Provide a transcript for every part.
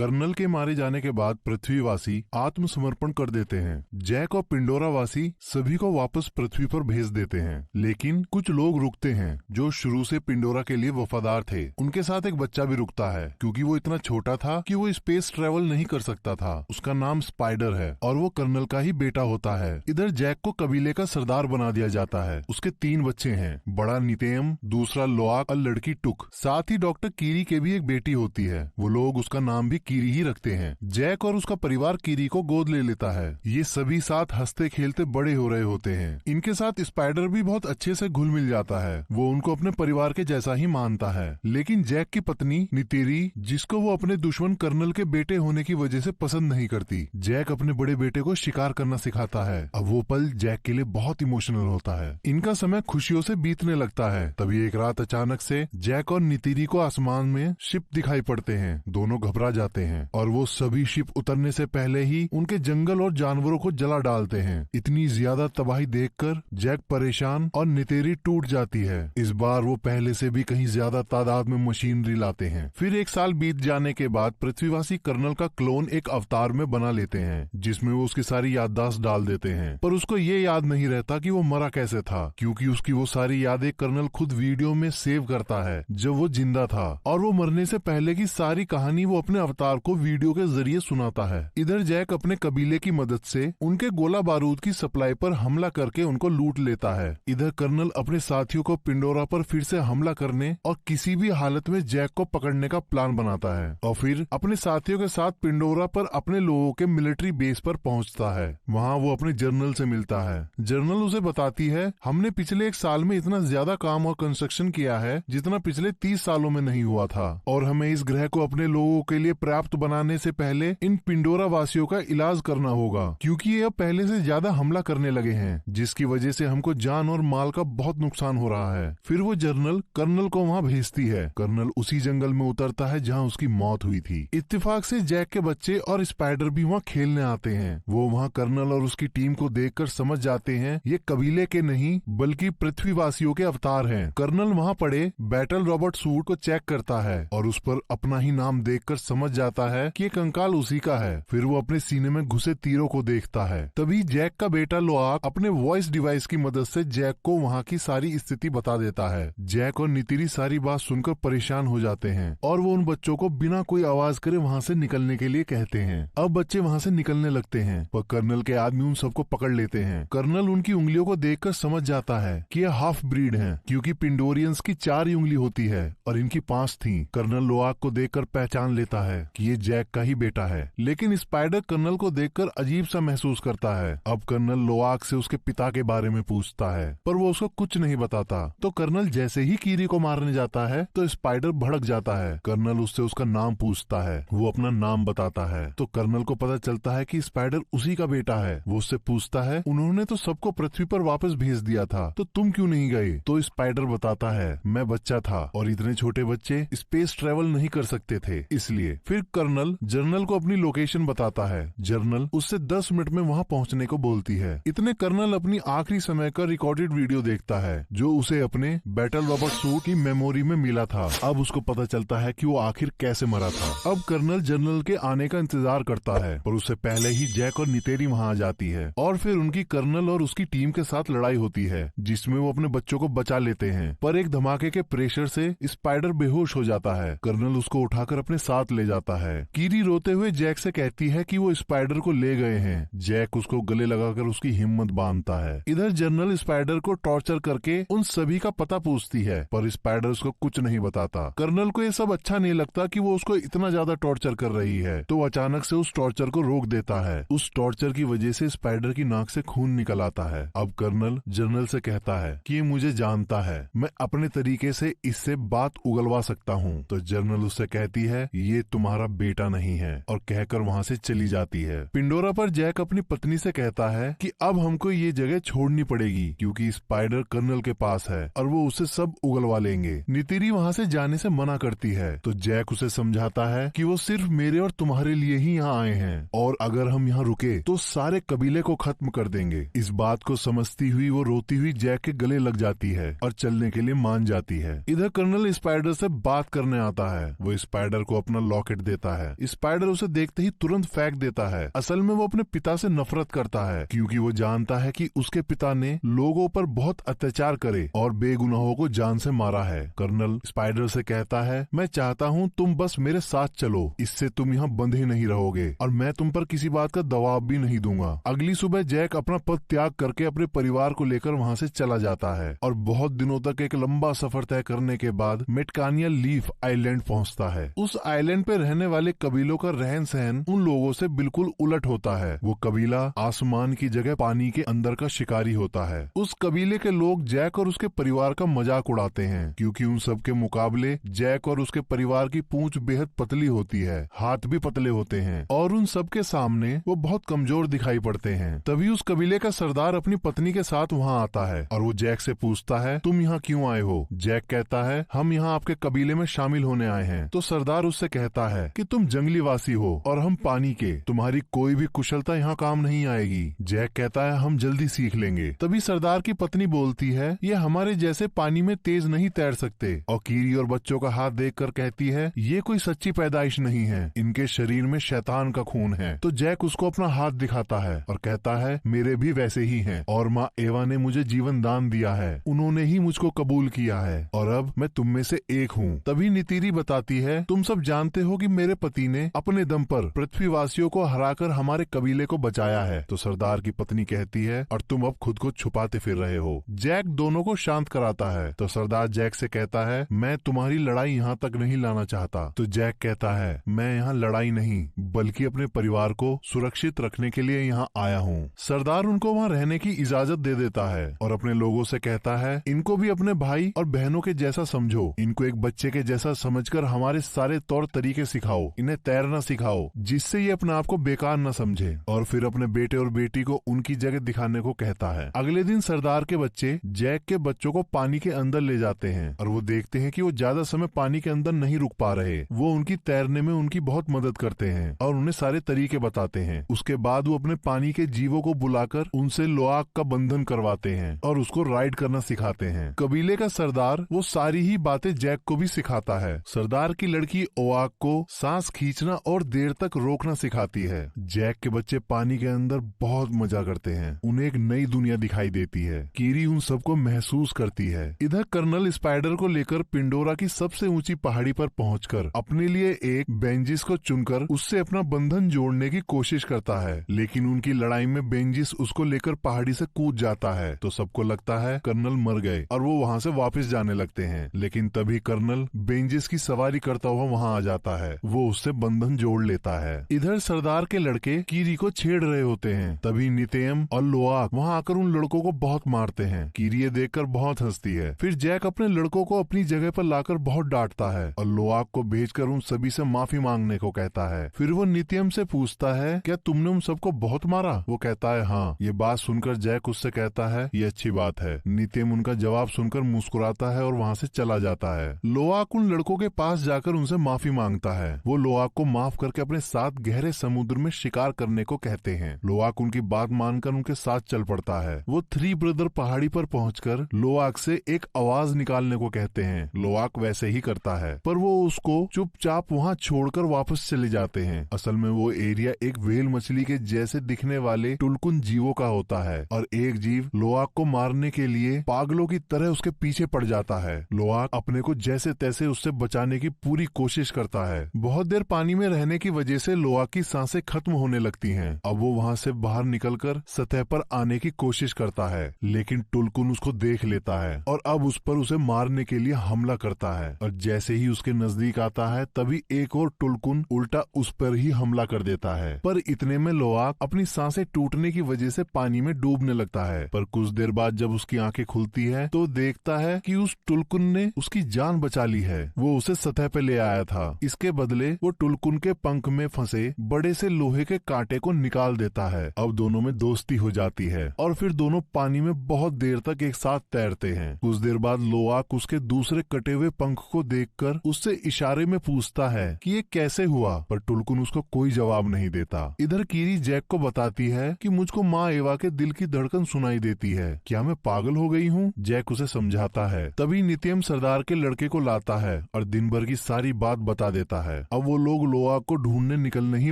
Colonel के मारे जाने के बाद पृथ्वीवासी आत्मसमर्पण कर देते हैं। जैक और पिंडोरा वासी सभी को वापस पृथ्वी पर भेज देते हैं, लेकिन कुछ लोग रुकते हैं जो शुरू से पिंडोरा के लिए वफादार थे। उनके साथ एक बच्चा भी रुकता है क्योंकि वो इतना छोटा था कि वो स्पेस ट्रेवल नहीं कर सकता था। उसका नाम स्पाइडर है और वो कर्नल का ही बेटा होता है। इधर जैक को कबीले का सरदार बना दिया जाता है। उसके 3 बच्चे हैं, बड़ा नितेम, दूसरा लोआक और लड़की टुक। साथ ही डॉक्टर कीरी के भी एक बेटी होती है। वो लोग उसका नाम भी कीरी ही रखते हैं। जैक और उसका परिवार कीरी को गोद ले लेता है। ये सभी साथ हंसते खेलते बड़े हो रहे होते हैं। इनके साथ स्पाइडर भी बहुत अच्छे से घुल मिल जाता है। वो उनको अपने परिवार के जैसा ही मानता है। लेकिन जैक की पत्नी नितेरी, जिसको वो अपने दुश्मन कर्नल के बेटे होने की वजह से पसंद नहीं करती, जैक अपने बड़े बेटे को शिकार करना सिखाता है। अब वो पल जैक के लिए बहुत इमोशनल होता है। इनका समय खुशियों से बीतने लगता है। तभी एक रात अचानक से जैक और नितेरी को आसमान में शिप दिखाई पड़ते हैं। दोनों घबरा जाते हैं और वो सभी शिप उतरने से पहले ही उनके जंगल और जानवरों को जला डालते हैं। इतनी ज्यादा तबाही देखकर जैक परेशान और नितेरी टूट जाती है। इस बार वो पहले से भी कहीं ज्यादा तादाद में मशीनरी लाते हैं। फिर 1 साल बीत जाने के बाद पृथ्वीवासी कर्नल का क्लोन एक अवतार में बना लेते हैं, जिसमें वो उसकी सारी याददाश्त डाल देते हैं। पर उसको ये याद नहीं रहता कि वो मरा कैसे था, क्योंकि उसकी वो सारी यादें कर्नल खुद वीडियो में सेव करता है जब वो जिंदा था। और वो मरने से पहले की सारी कहानी वो अपने अवतार को वीडियो के जरिए सुनाता है। इधर जैक अपने कबीले की मदद से उनके गोला बारूद की सप्लाई पर हमला करके उनको लूट लेता है। इधर कर्नल अपने साथियों को पिंडोरा पर फिर से हमला करने और किसी भी हालत में जैक को पकड़ने का प्लान बनाता है और फिर अपने साथियों के साथ पिंडोरा पर अपने लोगों के मिलिट्री बेस पर पहुंचता है। वहां वो अपने जनरल से मिलता है। जनरल उसे बताती है, हमने पिछले 1 साल में इतना ज्यादा काम और कंस्ट्रक्शन किया है जितना पिछले 30 सालों में नहीं हुआ था, और हमें इस ग्रह को अपने लोगों के लिए पर्याप्त बनाने से पहले इन पिंडोरा वासियों का इलाज करना होगा, क्योंकि ये अब पहले से ज्यादा हमला करने लगे हैं, जिसकी वजह से हमको जान और माल का बहुत नुकसान हो रहा है। फिर वो जनरल कर्नल को वहाँ भेजती है। कर्नल उसी जंगल में उतरता है जहाँ उसकी मौत हुई थी। इत्तेफाक से जैक के बच्चे और स्पाइडर भी वहाँ खेलने आते हैं। वो वहाँ कर्नल और उसकी टीम को देखकर समझ जाते हैं ये कबीले के नहीं बल्कि पृथ्वीवासियों के अवतार हैं। कर्नल वहाँ पड़े बैटल रॉबर्ट सूट को चेक करता है और उस पर अपना ही नाम देखकर समझ जाता है कि ये कंकाल उसी का है। फिर वो अपने सीने में घुसे तीरों को देखता है। तभी जैक का बेटा लोआक अपने वॉइस डिवाइस की मदद से जैक को वहाँ की सारी स्थिति बता देता है। जैक और नितिरी सारी बात सुनकर परेशान हो जाते हैं और वो उन बच्चों को बिना कोई आवाज करे वहाँ से निकलने के लिए कहते हैं। अब बच्चे वहाँ से निकलने लगते हैं पर कर्नल के आदमी उन सबको पकड़ लेते हैं। कर्नल उनकी उंगलियों को देखकर समझ जाता है कि ये हाफ ब्रीड हैं, क्योंकि पिंडोरियंस की 4 ही उंगली होती है और इनकी 5 थी। कर्नल लोआक को देखकर पहचान लेता है कि ये जैक का ही बेटा है, लेकिन स्पाइडर कर्नल को देखकर अजीब सा महसूस करता है। अब कर्नल लोआक से उसके पिता के बारे में पूछता है पर वो उसको कुछ नहीं बताता। तो कर्नल जैसे ही कीरी को मारने जाता है तो स्पाइडर भड़क जाता है। कर्नल उससे उसका नाम पूछता है। वो अपना नाम बताता है तो कर्नल को पता चलता है कि स्पाइडर उसी का बेटा है। वो उससे पूछता है, उन्होंने तो सबको पृथ्वी पर वापस भेज दिया था, तो तुम क्यों नहीं गए? तो स्पाइडर बताता है, मैं बच्चा था और इतने छोटे बच्चे स्पेस ट्रेवल नहीं कर सकते थे, इसलिए। फिर कर्नल जर्नल को अपनी लोकेशन बताता है। जर्नल उससे 10 मिनट में वहाँ पहुँचने को बोलती है। इतने कर्नल अपनी आखिरी समय का रिकॉर्डेड वीडियो देखता है जो उसे अपने बैटल रॉबर्ट सूट की मेमोरी में मिला था। अब उसको पता चलता है कि वो आखिर कैसे मरा था। अब कर्नल जनरल के आने का इंतजार करता है पर उससे पहले ही जैक और नितेरी वहाँ आ जाती है और फिर उनकी कर्नल और उसकी टीम के साथ लड़ाई होती है, जिसमें वो अपने बच्चों को बचा लेते हैं। पर एक धमाके के प्रेशर से स्पाइडर बेहोश हो जाता है। कर्नल उसको उठाकर अपने साथ ले जाता है। कीरी रोते हुए जैक से कहती है कि वो स्पाइडर को ले गए हैं। जैक उसको गले लगाकर उसकी हिम्मत बांधता है। इधर जनरल स्पाइडर को टॉर्चर करके उन सभी का पता पूछती है पर स्पाइडर उसको कुछ नहीं बताता। कर्नल को ये सब अच्छा नहीं लगता कि वो उसको इतना ज्यादा टॉर्चर कर रही है, तो अचानक से उस टॉर्चर को रोक देता है। उस टॉर्चर की वजह से स्पाइडर की नाक से खून निकल आता है। अब कर्नल जनरल से कहता है कि ये मुझे जानता है, मैं अपने तरीके से इससे बात उगलवा सकता हूँ। तो जनरल उससे कहती है, ये तुम्हारा बेटा नहीं है, और कहकर वहाँ से चली जाती है। पिंडोरा पर जैक अपनी पत्नी से कहता है कि अब हमको ये जगह छोड़नी पड़ेगी क्योंकि स्पाइडर कर्नल के पास है और वो उसे सब उगलवा लेंगे। नितिरी वहाँ से जाने से मना करती है तो जैक उसे समझाता है कि वो सिर्फ मेरे और तुम्हारे लिए ही यहाँ आए हैं और अगर हम यहाँ रुके तो सारे कबीले को खत्म कर देंगे। इस बात को समझती हुई वो रोती हुई जैक के गले लग जाती है और चलने के लिए मान जाती है। इधर कर्नल स्पाइडर से बात करने आता है। वो स्पाइडर को अपना लॉकेट देता है। स्पाइडर उसे देखते ही तुरंत फेंक देता है। असल में वो अपने पिता से नफरत करता है क्योंकि वो जानता है कि उसके पिता ने लोगों पर बहुत अत्याचार करे और बेगुनाहों को जान से मारा है। कर्नल स्पाइडर से कहता है, मैं चाहता हूँ तुम बस मेरे साथ चलो, इससे तुम यहाँ बंधे नहीं रहोगे और मैं तुम पर किसी बात का दबाव भी नहीं दूंगा। अगली सुबह जैक अपना पद त्याग करके अपने परिवार को लेकर वहाँ से चला जाता है और बहुत दिनों तक एक लंबा सफर तय करने के बाद मेटकानिया लीफ आइलैंड पहुँचता है। उस आइलैंड पे रहने वाले कबीलों का रहन सहन उन लोगों से बिल्कुल उलट होता है। वो कबीला आसमान की जगह पानी के अंदर का शिकारी होता है। उस कबीले के लोग जैक और उसके परिवार का मजाक उड़ाते हैं क्योंकि उन सब के मुकाबले जैक और उसके परिवार की पूंछ बेहद पतली होती है, हाथ भी पतले होते हैं और उन सब के सामने वो बहुत कमजोर दिखाई पड़ते हैं। तभी उस कबीले का सरदार अपनी पत्नी के साथ वहाँ आता है और वो जैक से पूछता है, तुम यहाँ क्यों आए हो? जैक कहता है, हम यहाँ आपके कबीले में शामिल होने आए हैं। तो सरदार उससे कहता है कि तुम जंगली वासी हो और हम पानी के, तुम्हारी कोई भी कुशलता यहाँ काम नहीं आएगी। जैक कहता है, हम जल्दी सीख लेंगे। तभी सरदार की पत्नी बोलती है, ये हमारे जैसे पानी में तेज नहीं तैर सकते और कीरी और बच्चों का हाथ देखकर कहती है, ये कोई सच्ची पैदाइश नहीं है, इनके शरीर में शैतान का खून है। तो जैक उसको अपना हाथ दिखाता है और कहता है, मेरे भी वैसे ही हैं और माँ एवा ने मुझे जीवन दान दिया है, उन्होंने ही मुझको कबूल किया है और अब मैं तुम में से एक हूँ। तभी नितीरी बताती है, तुम सब जानते हो कि मेरे पति ने अपने दम पर पृथ्वीवासियों को हराकर हमारे कबीले को बचाया है। तो सरदार की पत्नी कहती है, और तुम अब खुद को छुपाते फिर रहे हो। जैक दोनों को शांत कराता है। तो सरदार जैक से कहता है, मैं तुम्हारी लड़ाई यहाँ तक नहीं लाना चाहता। तो जैक कहता है, मैं यहाँ लड़ाई नहीं बल्कि अपने परिवार को सुरक्षित रखने के लिए यहाँ आया हूँ। सरदार उनको वहाँ रहने की इजाजत दे देता है और अपने लोगों से कहता है, इनको भी अपने भाई और बहनों के जैसा समझो, इनको एक बच्चे के जैसा समझकर हमारे सारे तौर तरीके सिखाओ, इन्हें तैरना सिखाओ जिससे ये अपने आप को बेकार न समझे। और फिर अपने बेटे और बेटी को उनकी जगह दिखाने को कहता है। अगले दिन सरदार के बच्चे जैक के बच्चों को पानी के अंदर ले जाते हैं और वो देखते हैं कि वो ज्यादा समय पानी के अंदर नहीं रुक पा रहे। वो उनकी तैरने में उनकी बहुत मदद करते हैं और उन्हें सारे तरीके बताते हैं। उसके बाद वो अपने पानी के जीवों को बुलाकर उनसे लोआक का बंधन करवाते हैं और उसको राइड करना सिखाते हैं। कबीले का सरदार वो सारी ही बातें जैक को भी सिखाता है। सरदार की लड़की ओआक को सांस खींचना और देर तक रोकना सिखाती है। जैक के बच्चे पानी के अंदर बहुत मजा करते हैं, उन्हें एक नई दुनिया दिखाई देती है। कीरी उन सबको महसूस करती है। इधर कर्नल स्पाइडर को लेकर पिंडोरा की सबसे ऊंची पहाड़ी पर पहुंचकर अपने लिए एक बेंजिस को चुनकर उससे अपना बंधन जोड़ने की कोशिश करता है, लेकिन उनकी लड़ाई में बेंजिस उसको लेकर पहाड़ी से कूद जाता है। तो सबको लगता है कर्नल मर गए और वो वहाँ से वापस जाने लगते हैं, लेकिन तभी कर्नल बेंजिस की सवारी करता हुआ वहाँ आ जाता है। वो उससे बंधन जोड़ लेता है। इधर सरदार के लड़के कीरी को छेड़ रहे होते हैं। तभी नितेम और लोआक वहाँ आकर उन लड़कों को बहुत मारते हैं। कीरी ये देखकर बहुत हंसती है। फिर जैक अपने लड़कों को अपनी जगह पर लाकर बहुत डांटता है और लोआक को भेजकर उन सभी से माफी मांगने को कहता है। फिर वो नित्यम से पूछता है, क्या तुमने उन सबको बहुत मारा? वो कहता है, हाँ। ये बात सुनकर जैक उससे कहता है, ये अच्छी बात है। नित्यम उनका जवाब सुनकर मुस्कुराता है और वहाँ से चला जाता है। लोआक उन लड़कों के पास जाकर उनसे माफी मांगता है। वो लोआक को माफ करके अपने साथ गहरे समुद्र में शिकार करने को कहते हैं। लोआक उनकी बात मानकर उनके साथ चल पड़ता है। वो थ्री ब्रदर पहाड़ी पर पहुंचकर लोआक से एक आवाज निकालने को कहते हैं। लोआक वैसे ही करता है, पर वो उसको चुपचाप वहाँ छोड़कर वापस चले जाते हैं। असल में वो एरिया एक व्हेल मछली के जैसे दिखने वाले टुलकुन जीवों का होता है और एक जीव लोआक को मारने के लिए पागलों की तरह उसके पीछे पड़ जाता है। लोआक अपने को जैसे तैसे उससे बचाने की पूरी कोशिश करता है। बहुत देर पानी में रहने की वजह से लोआक की सांसें खत्म होने लगती हैं। अब वो वहाँ से बाहर निकलकर सतह पर आने की कोशिश करता है, लेकिन टुलकुन उसको देख लेता है और अब उस पर उसे मारने के लिए हमला करता है। और जैसे ही उसके नजदीक आता है तभी एक और टुलकुन उल्टा उस पर ही हमला कर देता है। पर इतने में लोआक अपनी सांसें टूटने की वजह से पानी में डूबने लगता है। पर कुछ देर बाद जब उसकी आंखें खुलती है तो देखता है कि उस टुलकुन ने उसकी जान बचा ली है। वो उसे सतह पे ले आया था। इसके बदले वो टुलकुन के पंख में फंसे बड़े से लोहे के कांटे को निकाल देता है। अब दोनों में दोस्ती हो जाती है और फिर दोनों पानी में बहुत देर तक एक साथ तैरते हैं। कुछ देर बाद लोआक उसके दूसरे कटे हुए पंख को देखकर उससे इशारे में पूछता है कि ये कैसे हुआ, पर टुलकुन उसको कोई जवाब नहीं देता। इधर कीरी जैक को बताती है कि मुझको माँ एवा के दिल की धड़कन सुनाई देती है, क्या मैं पागल हो गई हूँ? जैक उसे समझाता है। तभी नित्यम सरदार के लड़के को लाता है और दिन भर की सारी बात बता देता है। अब वो लोग लोआक को ढूंढने निकलने ही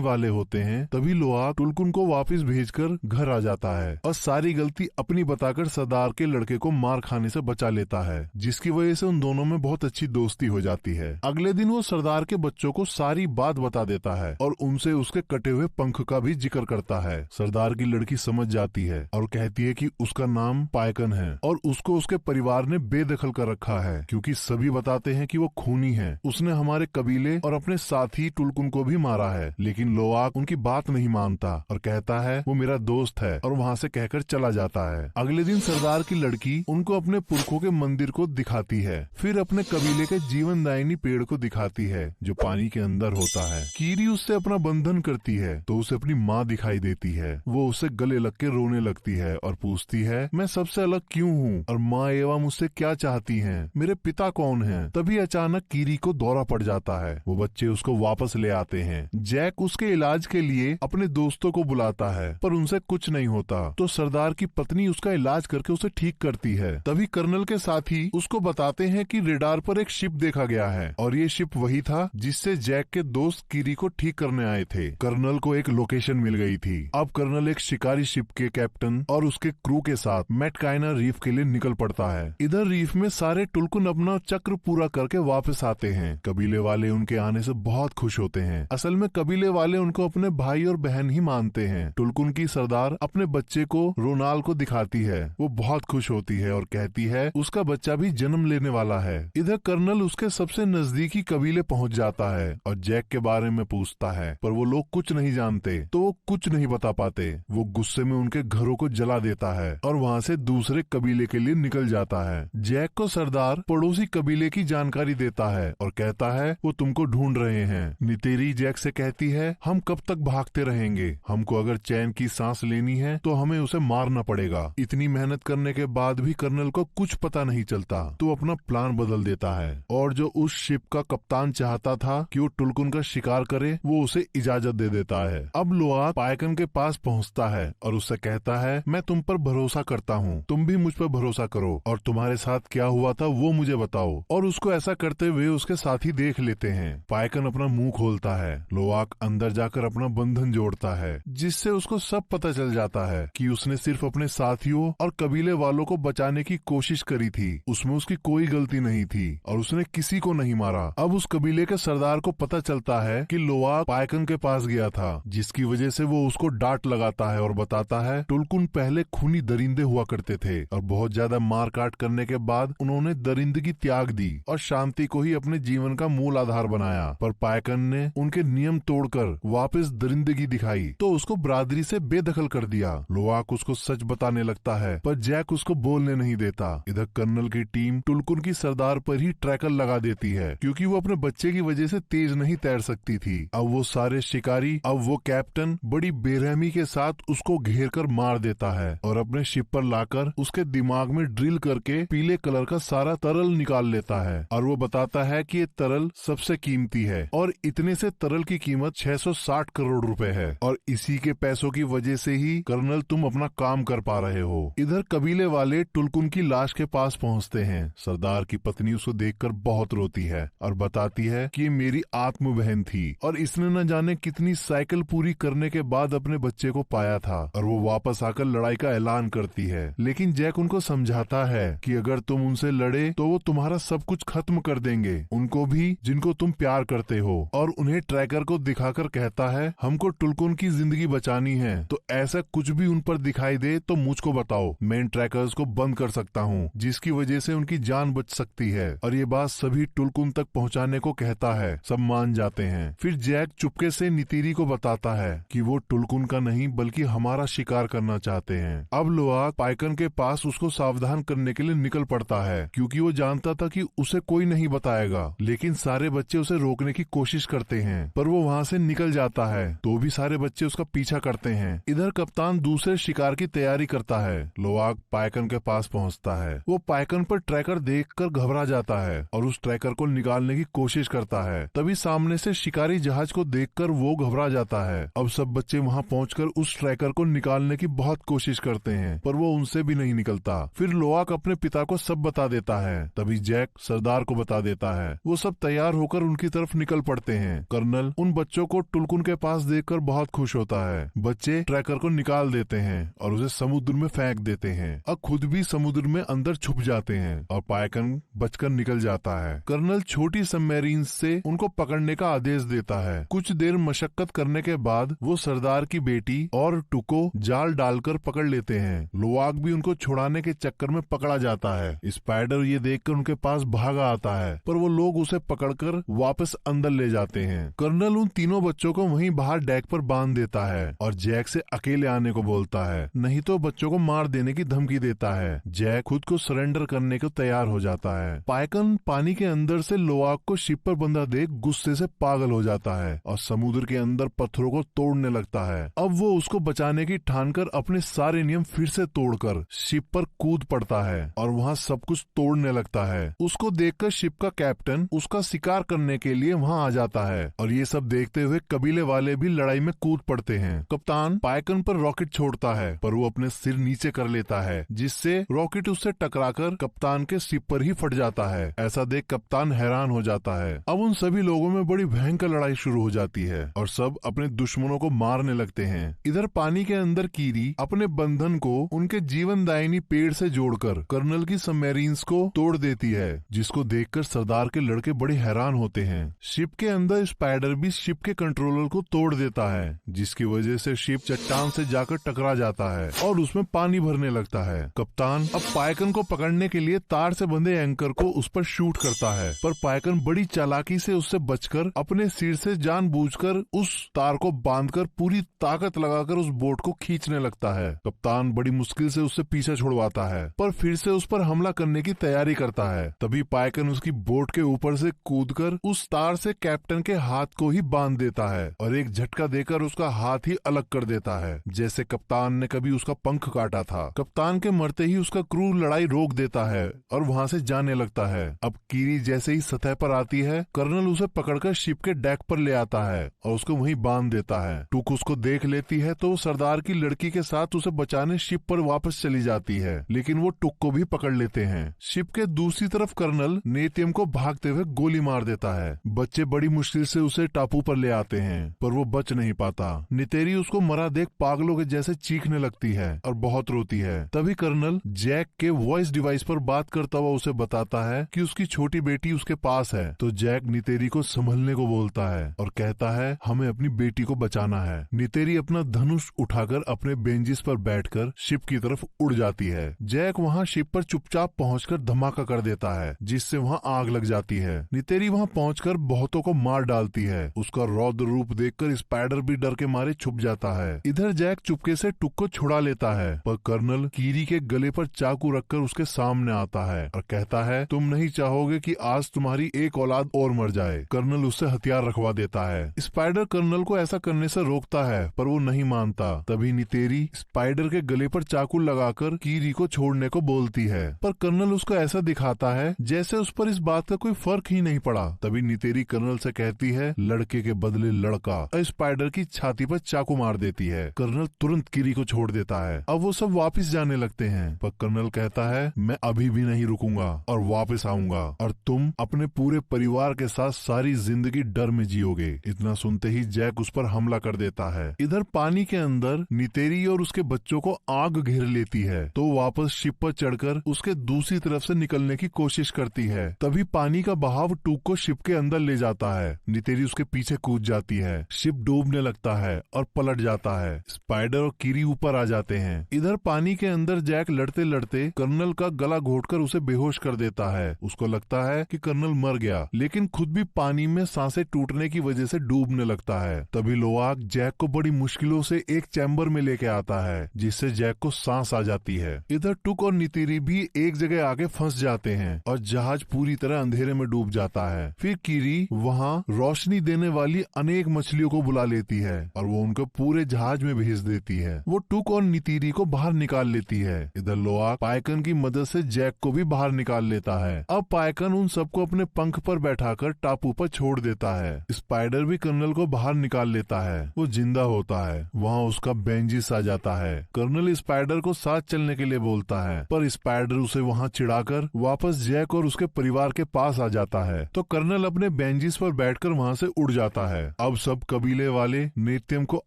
वाले होते हैं, तभी लोआक टुलकुन को वापस भेजकर घर आ जाता है और सारी गलती अपनी बताकर सरदार के लड़के को मार खाने से बचा लेता है, जिसकी वजह से उन दोनों में बहुत अच्छी दोस्ती हो जाती है। अगले दिन वो सरदार के बच्चों को सारी बात बता देता है और उनसे उसके कटे हुए पंख का भी जिक्र करता है। सरदार की लड़की समझ जाती है और कहती है कि उसका नाम पायकन है और उसको उसके परिवार ने बेदखल कर रखा है, क्योंकि सभी बताते हैं कि वो खूनी है। उसने हमारे कबीले और अपने साथी टुलकुन को भी मारा है, लेकिन लोआक उनकी बात नहीं मानता और कहता है वो मेरा दोस्त है और वहाँ से कहकर चला जाता है। अगले दिन सरदार की लड़की उनको अपने पुरखों के मंदिर को दिखाती है, फिर अपने कबीले के जीवनदायिनी पेड़ को दिखाती है जो पानी के अंदर होता है। कीरी उससे अपना बंधन करती है तो उसे अपनी माँ दिखाई देती है। वो उसे गले लग के रोने लगती है और पूछती है मैं सबसे अलग क्यों हूँ और माँ एवा मुझसे क्या चाहती हैं? मेरे पिता कौन हैं? तभी अचानक कीरी को दौरा पड़ जाता है। वो बच्चे उसको वापस ले आते हैं। जैक उसके इलाज के लिए अपने दोस्तों को बुलाता है पर उनसे कुछ नहीं होता, तो सरदार की पत्नी उसका इलाज करके उसे ठीक करती है। तभी कर्नल के साथी उसको बताते हैं कि रेडार पर एक शिप देखा गया है और ये शिप वही था जिससे जैक के दोस्त कीरी को ठीक करने आए थे। कर्नल को एक लोकेशन मिल गई थी। अब कर्नल एक शिकारी शिप के कैप्टन और उसके क्रू के साथ मैटकाइना रीफ के लिए निकल पड़ता है। इधर रीफ में सारे टुलकुन अपना चक्र पूरा करके वापस आते हैं। कबीले वाले उनके आने से बहुत खुश होते हैं। असल में कबीले वाले उनको अपने भाई और बहन ही मानते हैं। टुलकुन की सरदार अपने बच्चे को रोनाल को दिखाती है। वो बहुत खुश होती है और कहती है उसका बच्चा भी जन्म लेने वाला है। इधर कर्नल उसके सबसे नजदीकी कबीले पहुंच जाता है और जैक के बारे में पूछता है, पर वो लोग कुछ नहीं जानते तो वो कुछ नहीं बता पाते। वो गुस्से में उनके घरों को जला देता है और वहाँ से दूसरे कबीले के लिए निकल जाता है। जैक को सरदार पड़ोसी कबीले की जानकारी देता है और कहता है वो तुमको ढूंढ रहे हैं। नितेरी जैक से कहती है हम कब तक भागते रहेंगे? हमको अगर चैन की सांस लेनी है तो हमें उसे मारना पड़ेगा। इतनी मेहनत करने के बाद भी कर्नल को कुछ पता नहीं चलता तो अपना प्लान बदल देता है और जो उस शिप का कप्तान चाहता था कि वो टुलकुन का शिकार करे, वो उसे इजाजत दे देता है। अब लोआक पायकन के पास पहुंचता है और उससे कहता है मैं तुम पर भरोसा करता हूँ, तुम भी मुझ पर भरोसा करो और तुम्हारे साथ क्या हुआ था वो मुझे बताओ। और उसको ऐसा करते हुए उसके साथी देख लेते हैं। पायकन अपना मुंह खोलता है। लोआक अंदर जाकर अपना बंधन जोड़ता है, जिससे उसको सब पता चल जाता है कि उसने सिर्फ अपने साथियों और कबीले वालों को बचाने की कोशिश करी थी। उसमें उसकी कोई गलती नहीं थी और उसने किसी को नहीं मारा। अब उस कबीले के सरदार को पता चलता है कि लोआक पायकन के पास गया था, जिसकी वजह से वो उसको डांट लगाता है और बताता है टुलकुन पहले खूनी दरिंदे हुआ करते थे और बहुत ज्यादा मार काट करने के बाद उन्होंने दरिंदगी त्याग दी और शांति को ही अपने जीवन का मूल आधार बनाया। पर पायकन ने उनके नियम तोड़कर वापस दरिंदगी दिखाई तो उसको बरादरी से बेदखल कर दिया। लोआक उसको सच बताने लगता है पर जैक उसको बोलने नहीं देता। इधर कर्नल की टीम टुलकुन की सरदार पर ही ट्रैकर लगा देती है, क्योंकि वो अपने बच्चे की वजह से तेज नहीं तैर सकती थी। अब वो सारे शिकारी, अब वो कैप्टन बड़ी बेरहमी के साथ उसको घेर कर मार देता है और अपने शिप पर लाकर उसके दिमाग में ड्रिल करके पीले कलर का सारा तरल निकाल लेता है और वो बताता है कि ये तरल सबसे कीमती है और इतने से तरल की कीमत 660 करोड़ रुपए है और इसी के पैसों की वजह से ही कर्नल तुम अपना काम कर पा रहे हो। इधर कबीले वाले टुलकुन की लाश के पास पहुंचते हैं। सरदार की पत्नी उसको देखकर बहुत रोती है और बताती है कि ये मेरी आत्म बहन थी और इसने न जाने कितनी साइकिल पूरी करने के बाद अपने बच्चे को पाया था और वो वापस आकर लड़ाई का ऐलान करती है। लेकिन जैक उनको समझाता है कि अगर तुम उनसे लड़े तो वो तुम्हारा सब कुछ खत्म कर देंगे, उनको भी जिनको तुम प्यार करते हो। और उन्हें ट्रैकर को दिखाकर कहता है हमको टुलकुन की जिंदगी बचानी है, तो ऐसा कुछ भी उन पर दिखाई दे तो मुझको बताओ, मैं इन ट्रैकर्स को बंद कर सकता हूँ जिसकी वजह से उनकी जान बच सकती है। और ये बात सभी टुलकुन तक पहुँचाने को कहता है। सब मान जाते हैं। फिर जैक चुपके से नितीरी को बताता है कि वो टुलकुन का नहीं बल्कि हमारा शिकार करना चाहते हैं। अब लोआक पायकन के पास उसको सावधान करने के लिए निकल पड़ता है, क्योंकि वो जानता था कि उसे कोई नहीं बताएगा। लेकिन सारे बच्चे उसे रोकने की कोशिश करते हैं पर वो वहाँ से निकल जाता है, तो भी सारे बच्चे उसका पीछा करते हैं। इधर कप्तान दूसरे शिकार की तैयारी करता है। लोआक पायकन के पास पहुँचता है। वो पायकन पर ट्रैकर देखकर घबरा जाता है और उस ट्रैकर को निकालने की कोशिश करता है। तभी सामने से शिकारी जहाज को देखकर वो घबरा जाता है। अब सब बच्चे वहाँ पहुंचकर उस ट्रैकर को निकालने की बहुत कोशिश करते हैं पर वो उनसे भी नहीं निकलता। फिर लोआक अपने पिता को सब बता देता है। तभी जैक सरदार को बता देता है। वो सब तैयार होकर उनकी तरफ निकल पड़ते हैं। कर्नल उन बच्चों को टुलकुन के पास देखकर बहुत खुश होता है। बच्चे ट्रैकर को निकाल देते हैं और उसे समुद्र में फेंक देते हैं और खुद भी समुद्र में अंदर छुप जाते हैं और पाइकन बचकर निकल जाता है। कर्नल छोटी सबमरीन से उनको पकड़ने का आदेश देता है। कुछ देर मशक्कत करने के बाद वो सरदार की बेटी और टुको जाल डालकर पकड़ लेते हैं। लोवाक भी उनको छुड़ाने के चक्कर में पकड़ा जाता है। स्पाइडर ये देखकर उनके पास भागा आता है, पर वो लोग उसे पकड़कर वापस अंदर ले जाते हैं। कर्नल उन तीनों बच्चों को वहीं बाहर डेक पर बांध देता है और जैक से अकेले आने को बोलता है, नहीं तो बच्चों को मार देने की धमकी देता है। जैक खुद को सरेंडर करने को तैयार हो जाता है। पाइकन पानी के अंदर से लोवाक को शिप पर बंधा देख गुस्से से पागल हो जाता है और समुद्र के अंदर पत्थरों को तोड़ने लगता है। अब वो उसको बचाने की ठानकर अपने सारे नियम फिर से तोड़कर शिप पर कूद पड़ता है और वहाँ सब कुछ तोड़ने लगता है। उसको देखकर शिप का कैप्टन उसका शिकार करने के लिए वहाँ आ जाता है और ये सब देखते हुए कबीले वाले भी लड़ाई में कूद पड़ते हैं। कप्तान पाइकन पर रॉकेट छोड़ता है, पर वो अपने सिर नीचे कर लेता है, जिससे रॉकेट उससे टकराकर कप्तान के शिप पर ही फट जाता है। ऐसा देख कप्तान हैरान हो जाता है। अब उन सभी लोगों में बड़ी भयंकर लड़ाई शुरू हो जाती है और सब अपने दुश्मनों को मारने लगते हैं। इधर पानी के अंदर कीरी अपने बंधन को उनके जीवनदायिनी पेड़ से जोड़कर कर्नल की सबमरीन्स को तोड़ देती है, जिसको देखकर सरदार के लड़के बड़े हैरान होते हैं। शिप के अंदर स्पाइडर भी शिप के कंट्रोलर को तोड़ देता है, जिसकी वजह से शिप चट्टान से जाकर टकरा जाता है और उसमें पानी भरने लगता है। कप्तान अब पाइकन को पकड़ने के लिए तार से बंधे एंकर को उस पर शूट करता है, पर पाइकन बड़ी चालाकी से उससे बचकर अपने सिर से जानबूझकर उस तार को बांधकर पूरी ताकत लगाकर उस बोट को खींचने लगता है। कप्तान बड़ी मुश्किल से उससे पीछा छुड़वाता है, पर फिर से उस पर हमला करने की तैयारी करता है। तभी पाइकन उसकी बोट के ऊपर से कूदकर उस तार से कैप्टन के हाथ को ही बांध देता है और एक झटका देकर उसका हाथ ही अलग कर देता है, जैसे कप्तान ने कभी उसका पंख काटा था। कप्तान के मरते ही उसका क्रू लड़ाई रोक देता है और वहाँ से जाने लगता है। अब कीरी जैसे ही सतह पर आती है, कर्नल उसे पकड़कर शिप के डेक पर ले आता है और उसको वहीं बांध देता है। टुक उसको देख लेती है तो सरदार की लड़की के साथ उसे बचाने शिप पर वापस चली जाती है, लेकिन वो टुक को भी पकड़ लेते हैं। शिप के दूसरी तरफ कर्नल नेतियम को भागते हुए गोली मार देता है। बच्चे बड़ी मुश्किल से उसे टापू पर ले आते हैं, पर वो बच नहीं पाता। नितेरी उसको मरा देख पागलों के जैसे चीखने लगती है और बहुत रोती है। तभी कर्नल जैक के वॉइस डिवाइस पर बात करता हुआ उसे बताता है कि उसकी छोटी बेटी उसके पास है। तो जैक नितेरी को संभलने को बोलता है और कहता है, हमें अपनी बेटी को बचाना है। नितेरी अपना धनुष उठाकर अपने बेंजिस पर बैठकर शिप की तरफ उड़ जाती है। जैक वहाँ शिप पर चुपचाप पहुंचकर धमाका कर देता है, जिससे वहाँ आग लग जाती है। नितेरी वहाँ पहुंचकर बहुतों को मार डालती है। उसका रौद्र रूप देखकर स्पाइडर भी डर के मारे छुप जाता है। इधर जैक चुपके से टुक को छुड़ा लेता है, पर कर्नल कीरी के गले पर चाकू रखकर उसके सामने आता है और कहता है, तुम नहीं चाहोगे कि आज तुम्हारी एक औलाद और मर जाए। कर्नल उससे हथियार रखवा देता है। स्पाइडर कर्नल को ऐसा करने से रोकता है, पर वो नहीं मानता। तभी नितेरी स्पाइडर के गले पर चाकू लगाकर कीरी को छोड़ने को बोलती है, पर कर्नल उसको ऐसा दिखाता है जैसे उस पर इस बात का कोई फर्क ही नहीं पड़ा। तभी नितेरी कर्नल से कहती है, लड़के के बदले लड़का, और स्पाइडर की छाती पर चाकू मार देती है। कर्नल तुरंत कीरी को छोड़ देता है। अब वो सब वापस जाने लगते हैं, पर कर्नल कहता है, मैं अभी भी नहीं रुकूंगा और वापस आऊंगा और तुम अपने पूरे परिवार के साथ सारी जिंदगी डर में जियोगे। इतना सुनते ही जैक उस पर हमला कर देता है। इधर पानी के अंदर नितेरी और उसके बच्चों को आग घेर लेती है, तो वापस शिप पर चढ़कर उसके दूसरी तरफ से निकलने की कोशिश करती है। तभी पानी का बहाव टूक को शिप के अंदर ले जाता है। नितेरी उसके पीछे कूद जाती है। शिप डूबने लगता है और पलट जाता है। स्पाइडर और कीरी ऊपर आ जाते हैं। इधर पानी के अंदर जैक लड़ते लड़ते कर्नल का गला घोटकर उसे बेहोश कर देता है। उसको लगता है कि कर्नल मर गया, लेकिन खुद भी पानी में सांसें टूटने की वजह से डूबने लगता है। तभी लोवाक जैक को बड़ी मुश्किलों से एक चैम्बर में लेके आता है, जिससे जैक को सांस आ जाती है। इधर टुक और नितेरी भी एक जगह आके फंस जाते हैं और जहाज पूरी तरह अंधेरे में डूब जाता है। फिर कीरी वहाँ रोशनी देने वाली अनेक मछलियों को बुला लेती है और वो उनको पूरे जहाज में भेज देती है। वो टुक और नितेरी को बाहर निकाल लेती है। इधर लोआक पाइकन की मदद से जैक को भी बाहर निकाल लेता है। अब पाइकन उन सबको अपने पंख पर बैठाकर टापू पर छोड़ देता है। स्पाइडर भी कर्नल को बाहर निकाल लेता है। वो जिंदा होता है। वहाँ उसका बेंजिस आ जाता है। कर्नल स्पाइडर को साथ चलने के लिए बोलता है, पर स्पाइडर उसे वहाँ चिढ़ाकर वापस जैक और उसके परिवार के पास आ जाता है। तो कर्नल अपने बेंचेस पर बैठकर वहाँ से उड़ जाता है। अब सब कबीले वाले नेत्यम को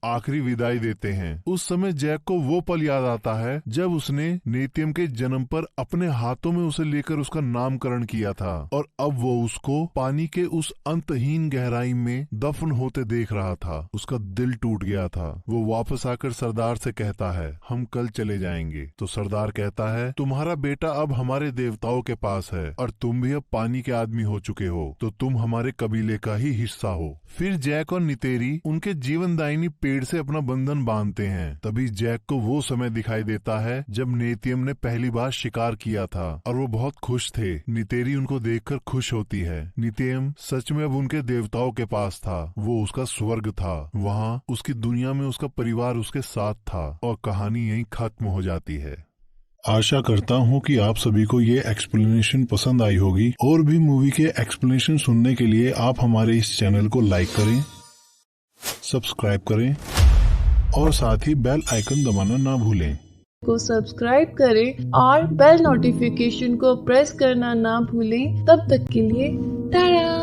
आखिरी विदाई देते हैं। उस समय जैक को वो पल याद आता है जब उसने नेत्यम के जन्म पर अपने हाथों में उसे लेकर उसका नामकरण किया था और अब वो उसको पानी के उस अंतहीन गहराई में दफन होते देख रहा था। उसका दिल टूट गया था। वो वापस आकर सरदार से कहता है, हम कल चले जाएंगे। तो सरदार कहता है, तुम्हारा बेटा अब हमारे देवताओं के पास है और तुम भी अब पानी के आदमी हो चुके हो, तो तुम हमारे कबीले का ही हिस्सा हो। फिर जैक और नितेरी उनके जीवनदायिनी पेड़ से अपना बंधन बांधते हैं। तभी जैक को वो समय दिखाई देता है जब नेत्यम ने पहली बार शिकार किया था और वो बहुत खुश थे। नितेरी उनको देखकर खुश होती है। नित्यम सच में अब उनके देवताओं के पास था। वो उसका स्वर्ग था। वहाँ उसकी दुनिया में उसका परिवार उसके साथ था और कहानी यहीं खत्म हो जाती है। आशा करता हूँ कि आप सभी को ये एक्सप्लेनेशन पसंद आई होगी। और भी मूवी के एक्सप्लेनेशन सुनने के लिए आप हमारे इस चैनल को लाइक करें, सब्सक्राइब करें और साथ ही बेल आइकन दबाना ना भूलें। को सब्सक्राइब करें और बेल नोटिफिकेशन को प्रेस करना ना भूलें। तब तक के लिए टाटा।